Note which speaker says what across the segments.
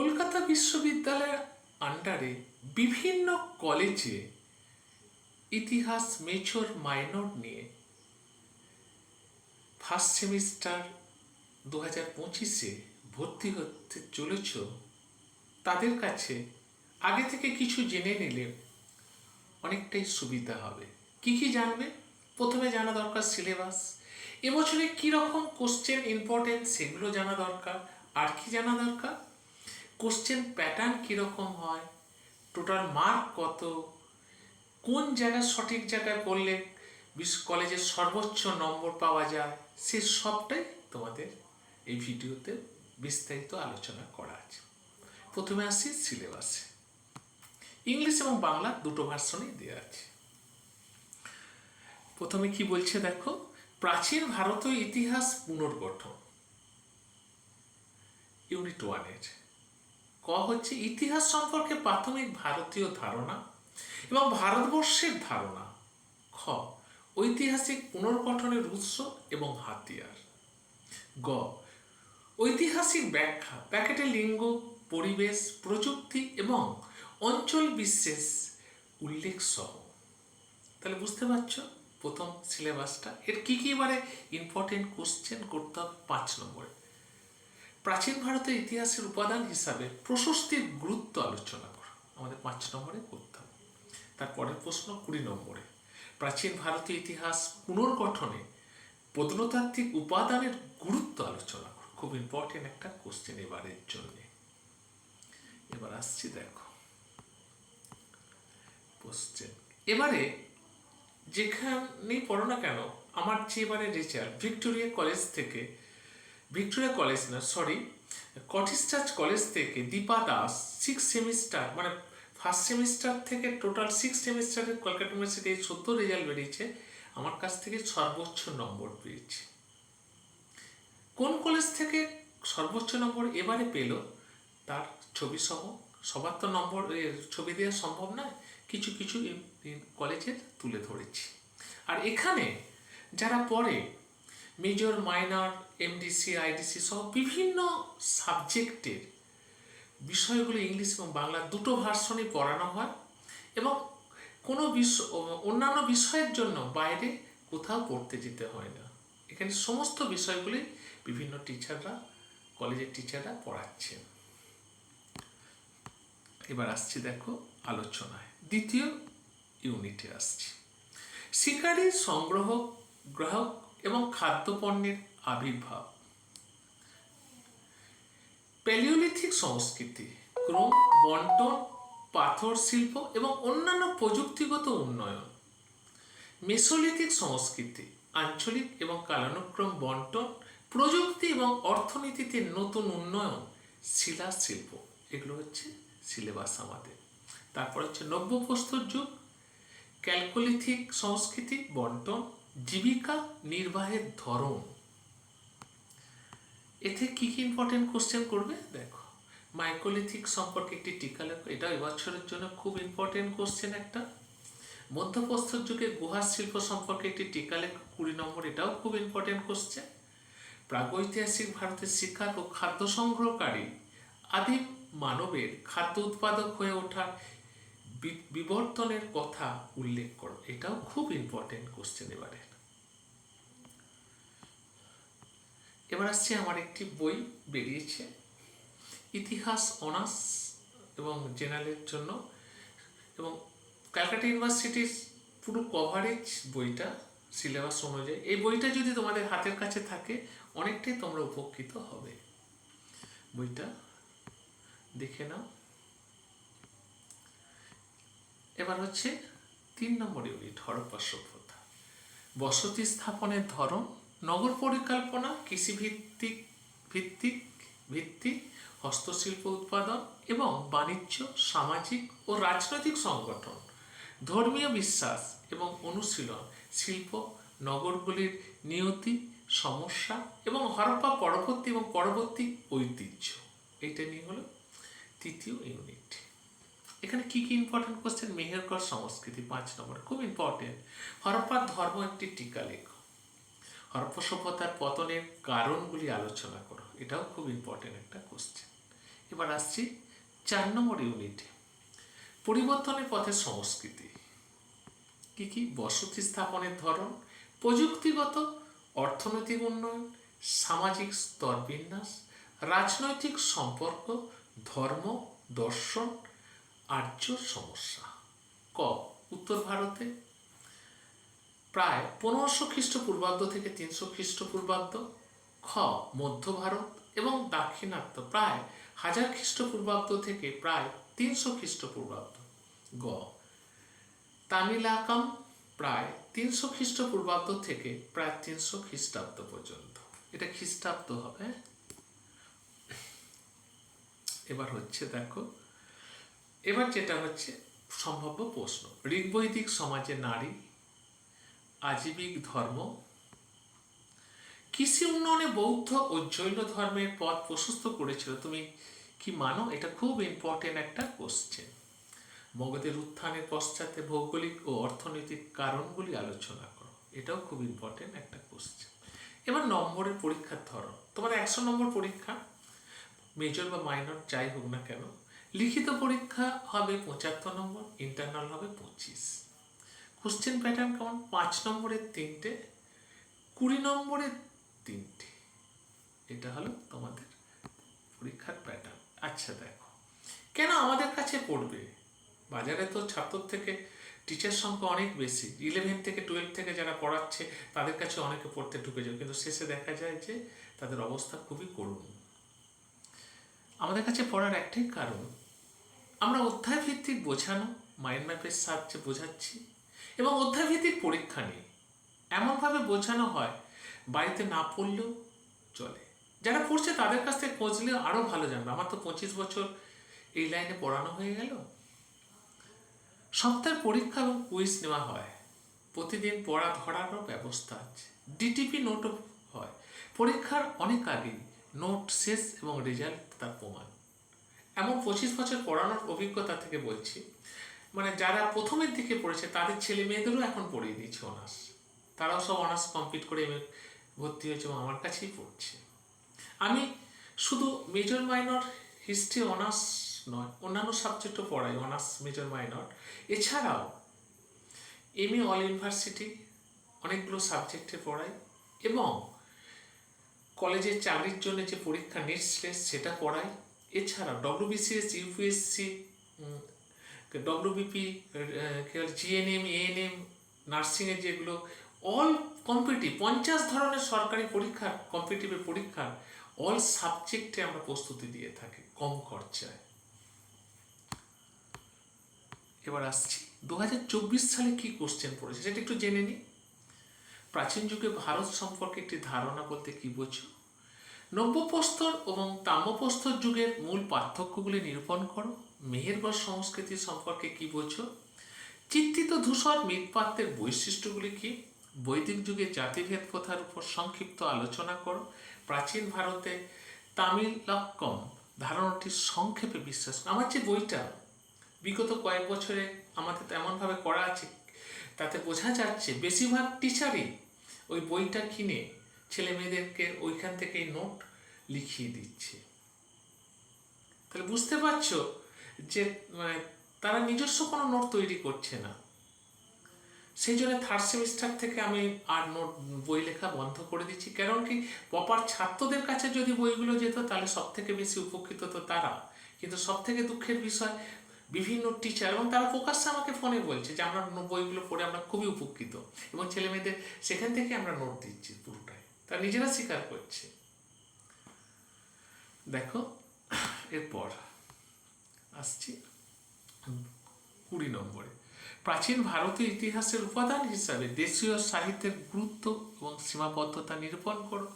Speaker 1: কলকাতা বিশ্ববিদ্যালয়ের আন্ডারে বিভিন্ন কলেজে ইতিহাস মেজর মাইনর নিয়ে ফার্স্ট সেমিস্টার 2025-এ ভর্তি হতে চলেছ, তাদের কাছে আগে থেকে কিছু জেনে নিলে অনেকটাই সুবিধা হবে। কি কি জানবে? প্রথমে জানা দরকার সিলেবাস, এবছরে কীরকম কোশ্চেন ইম্পর্টেন্ট সেগুলো জানা দরকার। আর কি জানা দরকার? কোশ্চেন প্যাটার্ন কীরকম হয়, টোটাল মার্ক কত, কোন জায়গায় সঠিক জায়গায় পড়লে কলেজের সর্বোচ্চ নম্বর পাওয়া যায়, সে সবটাই তোমাদের এই ভিডিওতে বিস্তারিত আলোচনা করা আছে। প্রথমে আসি সিলেবাসে। ইংলিশ এবং বাংলা দুটো ভার্সনই দেওয়া আছে। প্রথমে কি বলছে দেখো, প্রাচীন ভারতীয় ইতিহাস পুনর্গঠন, ইউনিট 1-এর ক হচ্ছে ইতিহাস সম্পর্কে প্রাথমিক ভারতীয় ধারণা এবং ভারতবর্ষের ধারণা। খ ঐতিহাসিক পুনর্গঠনের উৎস এবং হাতিয়ার। গ ঐতিহাসিক ব্যাখ্যা, ব্যাকেটে লিঙ্গ, পরিবেশ, প্রযুক্তি এবং অঞ্চল বিশেষ উল্লেখ সহ। তাহলে বুঝতে পারছো প্রথম সিলেবাসটা। এর কি কি এবারে ইম্পর্টেন্ট কোশ্চেন করতে হবে 5 নম্বরে। প্রাচীন ভারতের ইতিহাসের উপাদান হিসাবে প্রশস্তির গুরুত্ব আলোচনা করো, আমাদের 5 নম্বরে করতে হবে। তারপরের প্রশ্ন 20 নম্বরে, প্রাচীন ভারতীয় ইতিহাস পুনর্গঠনে প্রত্নতাত্ত্বিক উপাদানের গুরুত্ব আলোচনা করো। খুব ইম্পর্টেন্ট একটা কোশ্চেন এবারের জন্য। এবার আসছি দেখো কোশ্চেন। এবারে যেখানেই পড়ো না কেন, আমার যে এবারে রেজাল্ট ভিক্টোরিয়া কলেজ না সরি কটেজ চার্চ কলেজ থেকে দীপা দাস 6 সেমিস্টার মানে ফার্স্ট সেমিস্টার থেকে টোটাল 6 সেমিস্টারের কলকাতা ইউনিভার্সিটি সদ্য রেজাল্ট বেরিয়েছে, আমার কাছ থেকে সর্বোচ্চ নম্বর পেয়েছে। কোন কলেজ থেকে সর্বোচ্চ নম্বর এবারে পেল তার ছবি সহ, সবার তো নম্বর ছবি দেওয়া সম্ভব নয়, কিছু কিছু কলেজের তুলে ধরেছি। আর এখানে যারা পড়ে মেজর মাইনর এমডিসি আইডিসি সহ বিভিন্ন সাবজেক্টের বিষয়গুলো ইংলিশ এবং বাংলা দুটো ভার্সনই পড়ানো হয় এবং কোনো অন্যান্য বিষয়ের জন্য বাইরে কোথাও পড়তে যেতে হয় না। এখানে সমস্ত বিষয়গুলি বিভিন্ন টিচাররা, কলেজের টিচাররা পড়াচ্ছেন। এবার আসছি দেখো আলোচনায়, দ্বিতীয় ইউনিটে আসছি। শিকারী, সংগ্রহ, গ্রাহক এবং খাদ্যপণ্যের আবির্ভাব। প্যালিওলিথিক সংস্কৃতি, ক্রম বন্টন, পাথর শিল্প এবং অন্যান্য প্রযুক্তিগত উন্নয়ন। মেসোলিথিক সংস্কৃতি, আঞ্চলিক এবং কালানুক্রম বন্টন, প্রযুক্তি এবং অর্থনীতিতে নতুন উন্নয়ন, শিলা শিল্প। এগুলো হচ্ছে সিলেবাস আমাদের। তারপর হচ্ছে নব্য প্রস্তর যুগ, ক্যালকোলিথিক সংস্কৃতি, বন্টন, জীবিকা নির্বাহের ধরন। এতে কি কি ইম্পর্টেন্ট কোশ্চেন করবে দেখো, মাইক্রোলিথিক সম্পর্কে একটি টিকা লেখো, এটা এবছরের জন্য খুব ইম্পর্টেন্ট কোশ্চেন একটা। মধ্যপ্রস্তর যুগে গুহা শিল্প সম্পর্কে একটি টিকা লেখো, 20 নম্বর, এটাও খুব ইম্পর্টেন্ট কোশ্চেন। প্রাগৈতিহাসিক ভারতের শিকার ও খাদ্য সংগ্রহকারী আদিম মানবের খাদ্য উৎপাদক হয়ে ওঠার বিবর্তনের কথা উল্লেখ করো, এটাও খুব ইম্পর্টেন্ট কোশ্চেন এবারে। এবার আসছে আমার একটি বই বেরিয়েছে ইতিহাস অনার্স এবং জেনারেলের জন্য, এবং ক্যালকাটা ইউনিভার্সিটির পুরো কভারেজ বইটা সিলেবাস অনুযায়ী। এই বইটা যদি তোমাদের হাতের কাছে থাকে অনেকটাই তোমরা উপকৃত হবে। বইটা দেখে নাও। এবার হচ্ছে 3 নম্বর ইউনিট, হরপ্পা সভ্যতা। বসতি স্থাপনের ধরন, নগর পরিকল্পনা, কৃষি ভিত্তিক হস্তশিল্প উৎপাদন এবং বাণিজ্য, সামাজিক ও রাজনৈতিক সংগঠন, ধর্মীয় বিশ্বাস এবং অনুশীলন, শিল্প, নগরগুলির নিয়তি, সমস্যা এবং হরপ্পা পরবর্তী ঐতিহ্য। এইটা নিয়ে হলো 3য় ইউনিট। এখানে কি কি ইম্পর্টেন্ট কোশ্চেন, মেহেরগড় সংস্কৃতি 5 নম্বর, খুব ইম্পর্টেন্ট। হরপ্পার ধর্ম একটি টিকা লেখো। হরপ্পা সভ্যতার পতনের কারণগুলি আলোচনা করো, এটাও খুব ইম্পর্টেন্ট একটা কোশ্চেন। এবার আসছি 4 নম্বর ইউনিটে, পরিবর্তনের পথে সংস্কৃতি। কি কি? বসতি স্থাপনের ধরন, প্রযুক্তিগত, অর্থনৈতিক উন্নয়ন, সামাজিক স্তর বিন্যাস, রাজনৈতিক সম্পর্ক, ধর্ম, দর্শন, আর্য সমস্যা। ক, উত্তর ভারতে প্রায় 1500 খ্রিস্টপূর্বাব্দ থেকে 300 খ্রিস্টপূর্বাব্দ। খ, মধ্য ভারত এবং দাক্ষিণাত্য প্রায় 1000 খ্রিস্টপূর্বাব্দ থেকে প্রায় 300 খ্রিস্টপূর্বাব্দ। গ, তামিলাকাম প্রায় 300 খ্রিস্টপূর্বাব্দ থেকে প্রায় 300 খ্রিস্টাব্দ পর্যন্ত। এটা খ্রিস্টাব্দ হবে। এবার হচ্ছে দেখো, এবার যেটা হচ্ছে সম্ভাব্য প্রশ্ন, ঋগ্বৈদিক সমাজে নারী, আজীবিক ধর্ম, কৃষি উন্নয়নে বৌদ্ধ ও জৈন ধর্মের পথ প্রশস্ত করেছিল, তুমি কি মানো? এটা খুব ইম্পর্টেন্ট একটা কোশ্চেন। মগধের উত্থানের পশ্চাতে ভৌগোলিক ও অর্থনৈতিক কারণগুলি আলোচনা করো, এটাও খুব ইম্পর্টেন্ট একটা কোশ্চেন। এবার নম্বরের পরীক্ষার ধরন, তোমার 100 নম্বর পরীক্ষা, মেজর বা মাইনর যাই হোক না কেন। লিখিত পরীক্ষা হবে 75 নম্বর, ইন্টারনাল হবে 25। কোশ্চেন প্যাটার্ন কেমন? 5 নম্বরের 3টে, 20 নম্বরের 3টে। এটা হলো তোমাদের পরীক্ষার প্যাটার্ন। আচ্ছা দেখো, কেন আমাদের কাছে পড়বে? বাজারে তো ছাত্র থেকে টিচার সংখ্যা অনেক বেশি, 11 থেকে 12 থেকে যারা পড়াচ্ছে তাদের কাছে অনেকে পড়তে ঢুকে যায়, কিন্তু শেষে দেখা যায় যে তাদের অবস্থা খুবই করুণ। আমাদের কাছে পড়ার একটাই কারণ, আমরা অধ্যায় ভিত্তিক বোঝানো, মাইন্ড ম্যাপের সাহায্যে বোঝাচ্ছি এবং অধ্যায় ভিত্তিক পরীক্ষা নিয়ে এমনভাবে বোঝানো হয় বাড়িতে না পড়লেও চলে। যারা পড়ছে তাদের কাছ থেকে খোঁজলে আরও ভালো জানবে। আমার তো 25 বছর এই লাইনে পড়ানো হয়ে গেল। সপ্তাহের পরীক্ষা এবং কুইজ নেওয়া হয়, প্রতিদিন পড়া ধরারও ব্যবস্থা আছে, ডিটিপি নোটও হয়। পরীক্ষার অনেক আগেই নোট শেষ এবং রেজাল্ট তার প্রমাণ। এমন 25 বছর পড়ানোর অভিজ্ঞতা থেকে বলছি, মানে যারা প্রথমের দিকে পড়েছে তাদের ছেলে মেয়েদেরও এখন পড়িয়ে দিচ্ছে অনার্স। তারাও সব অনার্স কমপ্লিট করে এমএ ভর্তি হয়েছে এবং আমার কাছেই পড়ছে। আমি শুধু মেজর মাইনর হিস্ট্রি অনার্স নয়, অন্যান্য সাবজেক্টও পড়াই, অনার্স মেজর মাইনর। এছাড়াও এমএ অল ইউনিভার্সিটি অনেকগুলো সাবজেক্টে পড়াই এবং কলেজের চাকরির জন্য যে পরীক্ষা নেট টেস্ট সেটা পড়াই। এছাড়া WBCS, UPSC, WBP, GNM, ANM, নার্সিংয়ের যেগুলো অল কম্পিটিটিভ 50 ধরনের সরকারি পরীক্ষার, কম্পিটিটিভের পরীক্ষার অল সাবজেক্টে আমরা প্রস্তুতি দিয়ে থাকি কম খরচায়। এবার আসছি 2024 সালে কি কোশ্চেন পড়েছে সেটা একটু জেনে নিই। প্রাচীন যুগে ভারত সম্পর্কে একটি ধারণা বলতে কি বোঝো? নব্যপ্রস্তর এবং তাম্রপ্রস্তর যুগের মূল পার্থক্যগুলি নিরূপণ করো। মেহেরগড় সংস্কৃতি সম্পর্কে কি বোঝো? চিত্রিত ধূসর মৃৎপাত্রের বৈশিষ্ট্যগুলি কি? বৈদিক যুগে জাতিভেদ প্রথার উপর সংক্ষিপ্ত আলোচনা করো। প্রাচীন ভারতে তামিলক্কম ধারণাটি সংক্ষেপে বিশ্বাস করো। আমার যে বইটা বিগত কয়েক বছরে আমাদের এমনভাবে করা আছে, তাতে বোঝা যাচ্ছে বেশিরভাগ টিচারই ওই বইটা কিনে ছেলে মেয়েদেরকে ওইখান থেকেই নোট লিখিয়ে দিচ্ছে। তাহলে বুঝতে পারছো যে তারা নিজস্ব কোনো নোট তৈরি করছে না। সেই জন্য 3rd সেমিস্টার থেকে আমি আর নোট বই লেখা বন্ধ করে দিচ্ছি। কারণ কি, প্রপার ছাত্রদের কাছে যদি বইগুলো যেত তাহলে সব থেকে বেশি উপকৃত তো তারা। কিন্তু সব থেকে দুঃখের বিষয়, বিভিন্ন টিচার এবং তারা প্রকাশ্যে আমাকে ফোনে বলছে যে আমরা বইগুলো পড়ে আমরা খুবই উপকৃত এবং ছেলে মেয়েদের সেখান থেকে আমরা নোট দিচ্ছি পুরোটাই, তারা নিজেরা স্বীকার করছে। দেখো এরপর আসছি 20 নম্বরে, প্রাচীন ভারতীয় ইতিহাসের উপাদান হিসাবে দেশীয় সাহিত্যের গুরুত্ব এবং সীমাবদ্ধতা নিরূপণ করো।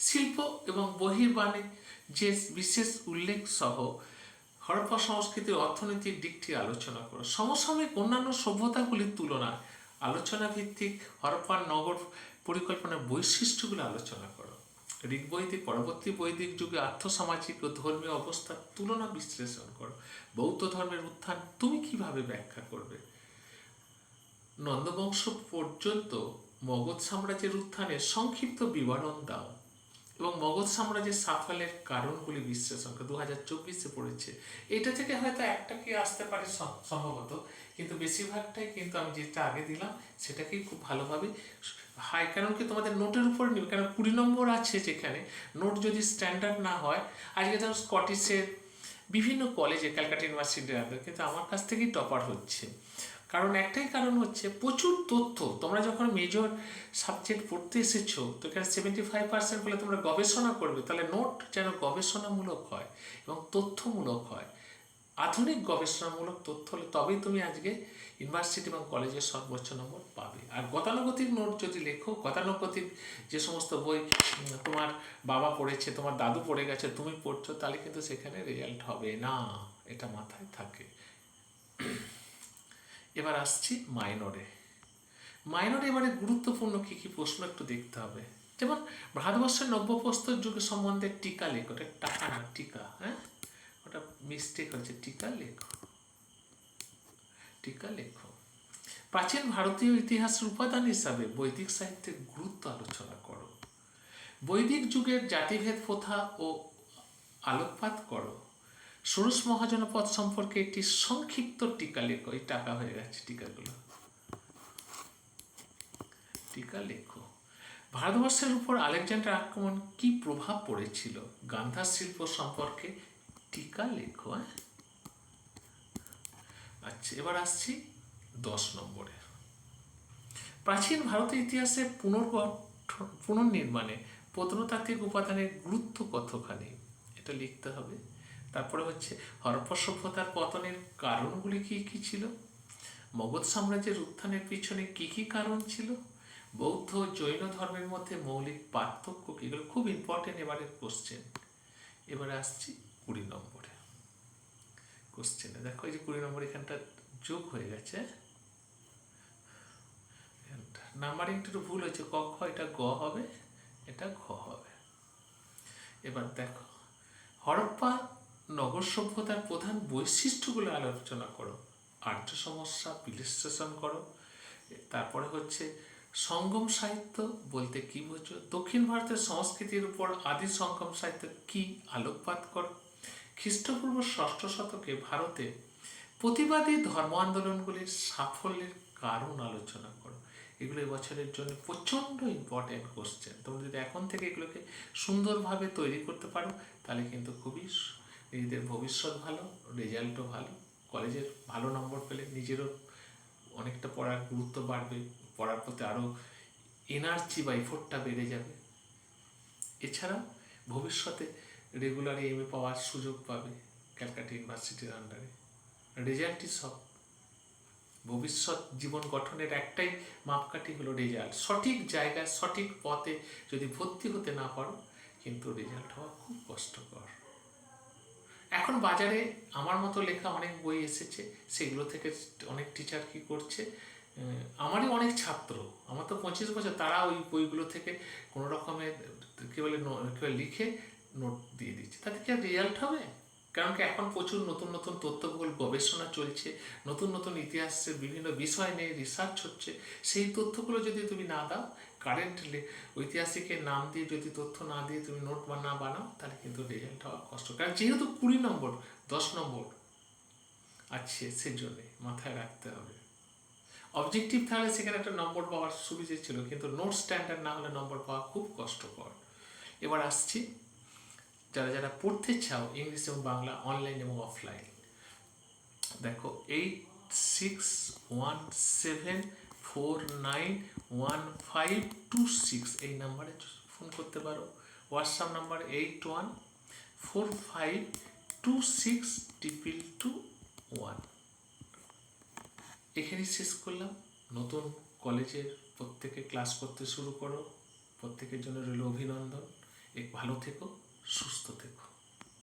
Speaker 1: শিল্প এবং বহির্বাণে যে বিশেষ উল্লেখ সহ হরপ্পা সংস্কৃতির অর্থনৈতিক দিকটি আলোচনা করো। সমসাময়িক অন্যান্য সভ্যতাগুলির তুলনায় আলোচনা ভিত্তিক হরপ্পার নগর পরিকল্পনার বৈশিষ্ট্যগুলো আলোচনা করো। ঋগ্বৈদিক পরবর্তী বৈদিক যুগে আর্থসামাজিক ও ধর্মীয় অবস্থার তুলনা বিশ্লেষণ করো। বৌদ্ধ ধর্মের উত্থান তুমি কিভাবে ব্যাখ্যা করবে? নন্দবংশ পর্যন্ত মগধ সাম্রাজ্যের উত্থানের সংক্ষিপ্ত বিবরণ দাও। এবং মগধ সাম্রাজ্যের সাফল্যের কারণগুলি বিশ্লেষণ করে 2024-এ পড়েছে। এটা থেকে হয়তো একটা কি আসতে পারে সম্ভবত, কিন্তু বেশিরভাগটাই কিন্তু আমি যেটা আগে দিলাম সেটাকেই খুব ভালোভাবে হাই, কারণ কি তোমাদের নোটের উপর নিবে, কারণ 20 নম্বর আছে যেখানে নোট যদি স্ট্যান্ডার্ড না হয়, আজকে ধরো স্কটিশের বিভিন্ন কলেজে ক্যালকাটা ইউনিভার্সিটির আগে কিন্তু আমার কাছ থেকেই টপার হচ্ছে। কারণ একটাই কারণ হচ্ছে প্রচুর তথ্য। তোমরা যখন মেজর সাবজেক্ট পড়তে এসেছো তো এখানে 75% বলে তোমরা গবেষণা করবে, তাহলে নোট যেন গবেষণামূলক হয় এবং তথ্যমূলক হয়। আধুনিক গবেষণামূলক তথ্য হলে তবেই তুমি আজকে ইউনিভার্সিটি এবং কলেজের সর্বোচ্চ নম্বর পাবে। আর গতানুগতিক নোট যদি লেখো, গতানুগতিক যে সমস্ত বই তোমার বাবা পড়েছে, তোমার দাদু পড়ে গেছে, তুমি পড়ছো, তাহলে কিন্তু সেখানে রেজাল্ট হবে না, এটা মাথায় থাকে। এবার আসছি মাইনরে। মাইনরে এবারে গুরুত্বপূর্ণ কী কী প্রশ্ন একটু দেখতে হবে। যেমন ভারতবর্ষের নব্যপ্রস্তর যুগের সম্বন্ধে টিকা লেখো, ওটা টাকা না টিকা, হ্যাঁ ওটা মিস্টেক হচ্ছে, টিকা লেখো, টিকা লেখো। প্রাচীন ভারতীয় ইতিহাসের উপাদান হিসাবে বৈদিক সাহিত্যের গুরুত্ব আলোচনা করো। বৈদিক যুগের জাতিভেদ প্রথা ও আলোকপাত করো। ষোড়শ মহাজনপদ সম্পর্কে একটি সংক্ষিপ্ত টিকা লেখো। এই টাকা হয়ে গেছে টিকাগুলো, টিকা লেখো। ভারতবর্ষের উপর আলেকজান্ডার আক্রমণ কি প্রভাব পড়েছিল? গান্ধার শিল্প সম্পর্কে টিকা লেখো। আচ্ছা, এবার আসছি 10 নম্বরে। প্রাচীন ভারতের ইতিহাসে পুনর্নির্মাণে প্রত্নতাত্ত্বিক উপাদানের গুরুত্ব কতখানি, এটা লিখতে হবে। তারপরে হচ্ছে হরপ্পা সভ্যতার পতনের কারণগুলি কি কি ছিল? মগধ সাম্রাজ্যের উত্থানের পিছনে কি কি কারণ ছিল? বৌদ্ধ জৈন ধর্মের মধ্যে মৌলিক পার্থক্য কি? এগুলো খুব ইম্পর্টেন্ট এবারের কোশ্চেন। এবারে আসছি 20 নম্বরে কোশ্চেনে। দেখো এই যে 20 নম্বর এখানটা যোগ হয়ে গেছে, নাম্বারিংটা একটু ভুল হয়েছে, ক খ, এটা গ হবে, এটা ঘ হবে। এবার দেখো, হরপ্পা নগর সভ্যতার প্রধান বৈশিষ্ট্যগুলো আলোচনা করো। আর্য সমস্যা বিশ্লেষণ করো। তারপরে হচ্ছে সঙ্গম সাহিত্য বলতে কি বোঝো? দক্ষিণ ভারতের সংস্কৃতির উপর আদি সঙ্গম সাহিত্য কি আলোকপাত করো। খ্রিস্টপূর্ব 6ষ্ঠ শতকে ভারতে প্রতিবাদী ধর্ম আন্দোলনগুলির সাফল্যের কারণ আলোচনা করো। এগুলো এবছরের জন্য প্রচণ্ড ইম্পর্ট্যান্ট কোশ্চেন। তোমরা যদি এখন থেকে এগুলোকে সুন্দরভাবে তৈরি করতে পারো তাহলে কিন্তু খুবই নিজেদের ভবিষ্যৎ ভালো, রেজাল্টও ভালো, কলেজের ভালো নম্বর পেলে নিজেরও অনেকটা পড়ার গুরুত্ব বাড়বে, পড়ার প্রতি আরও এনার্জি বা এফোর্টটা বেড়ে যাবে। এছাড়াও ভবিষ্যতে রেগুলার এমএ পাওয়ার সুযোগ পাবে ক্যালকাটা ইউনিভার্সিটির আন্ডারে। রেজাল্টই সব। ভবিষ্যৎ জীবন গঠনের একটাই মাপকাঠি হলো রেজাল্ট। সঠিক জায়গায় সঠিক পথে যদি ভর্তি হতে না পারো কিন্তু রেজাল্ট হওয়া খুব কষ্টকর। এখন বাজারে আমার মতো লেখা অনেক বই এসেছে, সেগুলো থেকে অনেক টিচার কি করছে, আমারই অনেক ছাত্র, আমার তো 25 বছর, তারা ওই বইগুলো থেকে কোনো রকমের কী বলে লিখে নোট দিয়ে দিচ্ছে। তাতে কি আর রেজাল্ট হবে? কারণ কি এখন প্রচুর নতুন নতুন তথ্যবহুল গবেষণা চলছে, নতুন নতুন ইতিহাসের বিভিন্ন বিষয় নিয়ে রিসার্চ হচ্ছে। সেই তথ্যগুলো যদি তুমি না দাও, কারেন্ট ঐতিহাসিকের নাম দিয়ে যদি তথ্য না দিয়ে তুমি নোট না বানাও, তাহলে কিন্তু রেজাল্ট হওয়া কষ্ট। কারণ যেহেতু 20 নম্বর 10 নম্বর আছে, সেজন্য মাথায় রাখতে হবে। অবজেক্টিভ থাকলে সেখানে একটা নম্বর পাওয়ার সুবিধা ছিল, কিন্তু নোট স্ট্যান্ডার্ড না হলে নম্বর পাওয়া খুব কষ্টকর। এবার আসছি যারা যারা পড়তে চাও ইংলিশ এবং বাংলা অনলাইন এবং অফলাইন, দেখো 816174915526 এই নাম্বারে ফোন করতে পারো। WhatsApp number 8145262221। এখানেই শেষ করলাম। নতুন কলেজের প্রত্যেকে ক্লাস করতে শুরু করো, প্রত্যেকের জন্য রইল অভিনন্দন। ভালো থেকো, সুস্থ থেকো।